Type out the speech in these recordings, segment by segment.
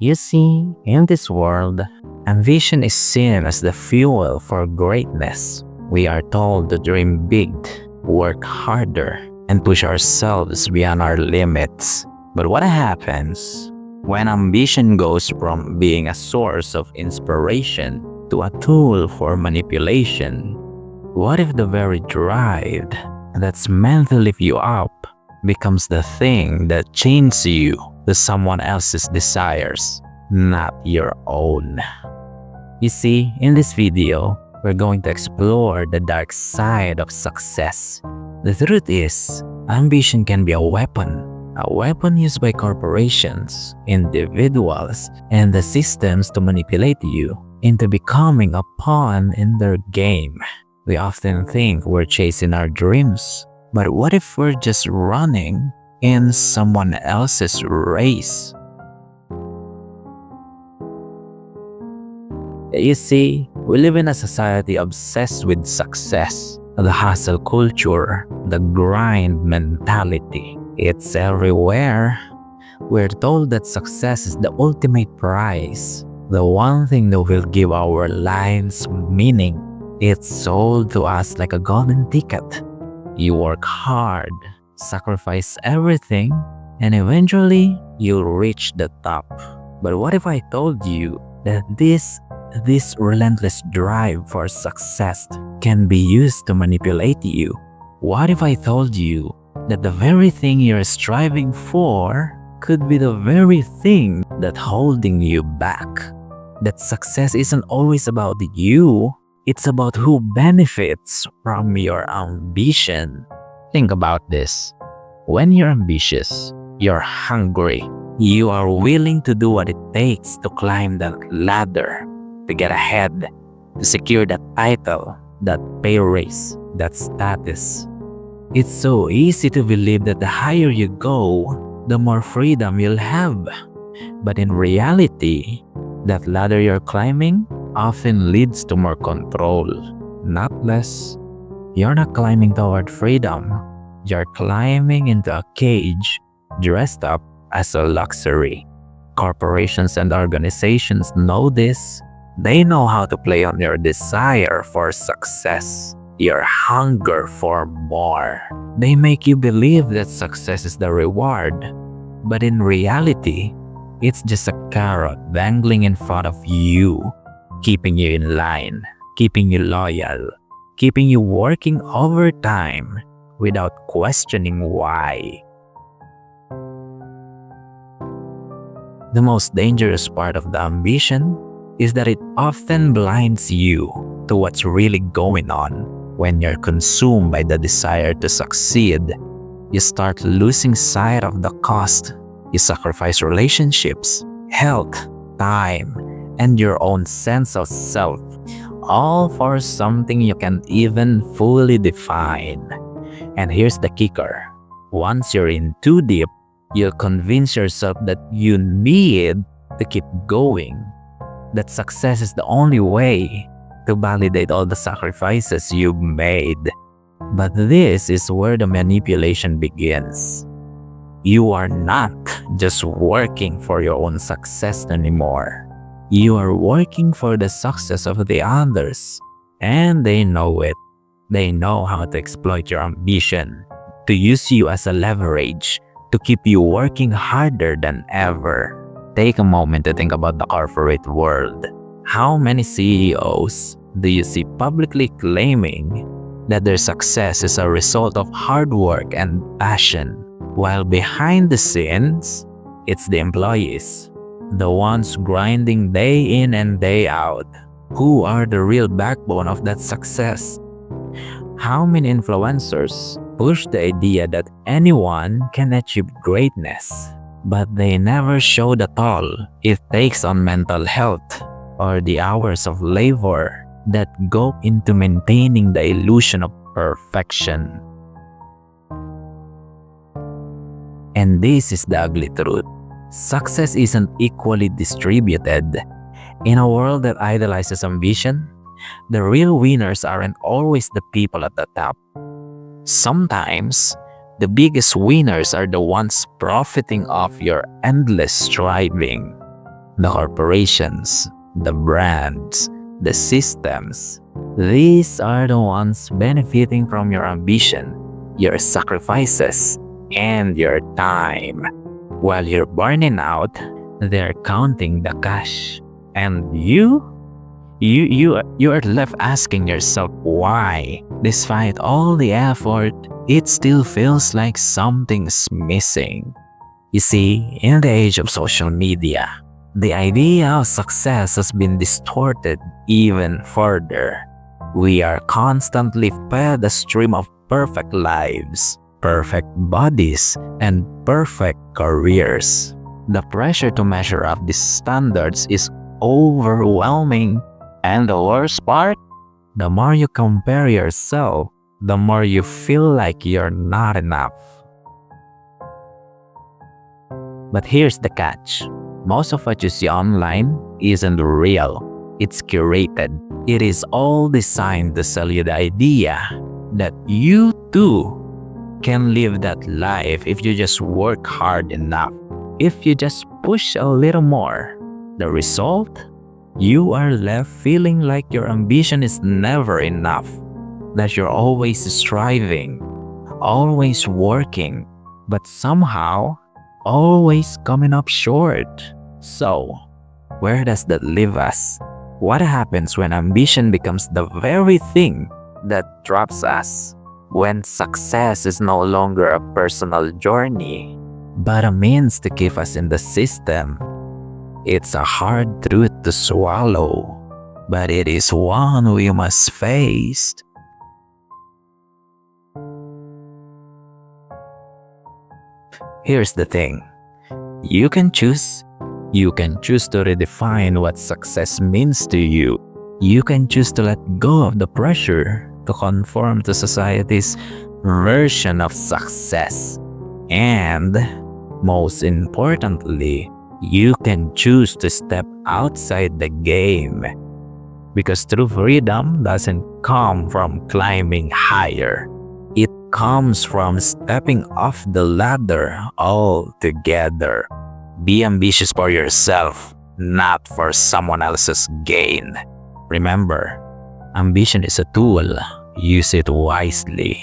You see, in this world, ambition is seen as the fuel for greatness. We are told to dream big, work harder, and push ourselves beyond our limits. But what happens when ambition goes from being a source of inspiration to a tool for manipulation? What if the very drive that's meant to lift you up becomes the thing that chains you to someone else's desires, not your own? You see, in this video, we're going to explore the dark side of success. The truth is, ambition can be a weapon used by corporations, individuals, and the systems to manipulate you into becoming a pawn in their game. We often think we're chasing our dreams, but what if we're just running in someone else's race? You see, we live in a society obsessed with success, the hustle culture, the grind mentality. It's everywhere. We're told that success is the ultimate prize, the one thing that will give our lives meaning. It's sold to us like a golden ticket. You work hard, sacrifice everything, and eventually you'll reach the top. But what if I told you that this relentless drive for success can be used to manipulate you? What if I told you that the very thing you're striving for could be the very thing that's holding you back? That success isn't always about you, it's about who benefits from your ambition. Think about this. When you're ambitious, you're hungry. You are willing to do what it takes to climb that ladder, to get ahead, to secure that title, that pay raise, that status. It's so easy to believe that the higher you go, the more freedom you'll have. But in reality, that ladder you're climbing often leads to more control, not less. You're not climbing toward freedom. You're climbing into a cage dressed up as a luxury. Corporations and organizations know this. They know how to play on your desire for success, your hunger for more. They make you believe that success is the reward. But in reality, it's just a carrot dangling in front of you, keeping you in line, keeping you loyal, keeping you working overtime without questioning why. The most dangerous part of the ambition is that it often blinds you to what's really going on. When you're consumed by the desire to succeed, you start losing sight of the cost. You sacrifice relationships, health, time, and your own sense of self, all for something you can't even fully define. And here's the kicker. Once you're in too deep, you'll convince yourself that you need to keep going, that success is the only way to validate all the sacrifices you've made. But this is where the manipulation begins. You are not just working for your own success anymore. You are working for the success of the others, and they know it. They know how to exploit your ambition, to use you as a leverage, to keep you working harder than ever. Take a moment to think about the corporate world. How many CEOs do you see publicly claiming that their success is a result of hard work and passion, while behind the scenes, it's the employees, the ones grinding day in and day out, who are the real backbone of that success? How many influencers push the idea that anyone can achieve greatness, but they never show the toll it takes on mental health or the hours of labor that go into maintaining the illusion of perfection? And this is the ugly truth. Success isn't equally distributed. In a world that idolizes ambition, the real winners aren't always the people at the top. Sometimes, the biggest winners are the ones profiting off your endless striving. The corporations, the brands, the systems. These are the ones benefiting from your ambition, your sacrifices, and your time. While you're burning out, they're counting the cash. And you are left asking yourself why, despite all the effort, it still feels like something's missing. You see, in the age of social media, the idea of success has been distorted even further. We are constantly fed a stream of perfect lives, perfect bodies, and perfect careers. The pressure to measure up these standards is overwhelming. And the worst part, the more you compare yourself, the more you feel like you're not enough. But here's the catch. Most of what you see online isn't real. It's curated. It is all designed to sell you the idea that you too can live that life if you just work hard enough. If you just push a little more. The result? You are left feeling like your ambition is never enough. That you're always striving, always working, but somehow always coming up short. So, where does that leave us? What happens when ambition becomes the very thing that traps us? When success is no longer a personal journey, but a means to keep us in the system? It's a hard truth to swallow, but it is one we must face. Here's the thing. You can choose. You can choose to redefine what success means to you. You can choose to let go of the pressure to conform to society's version of success. And, most importantly, you can choose to step outside the game. Because true freedom doesn't come from climbing higher. It comes from stepping off the ladder altogether. Be ambitious for yourself, not for someone else's gain. Remember, ambition is a tool. Use it wisely.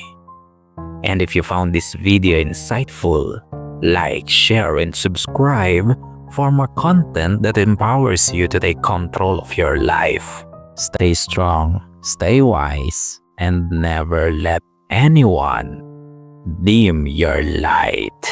And if you found this video insightful, like, share, and subscribe for more content that empowers you to take control of your life. Stay strong, stay wise, and never let anyone dim your light.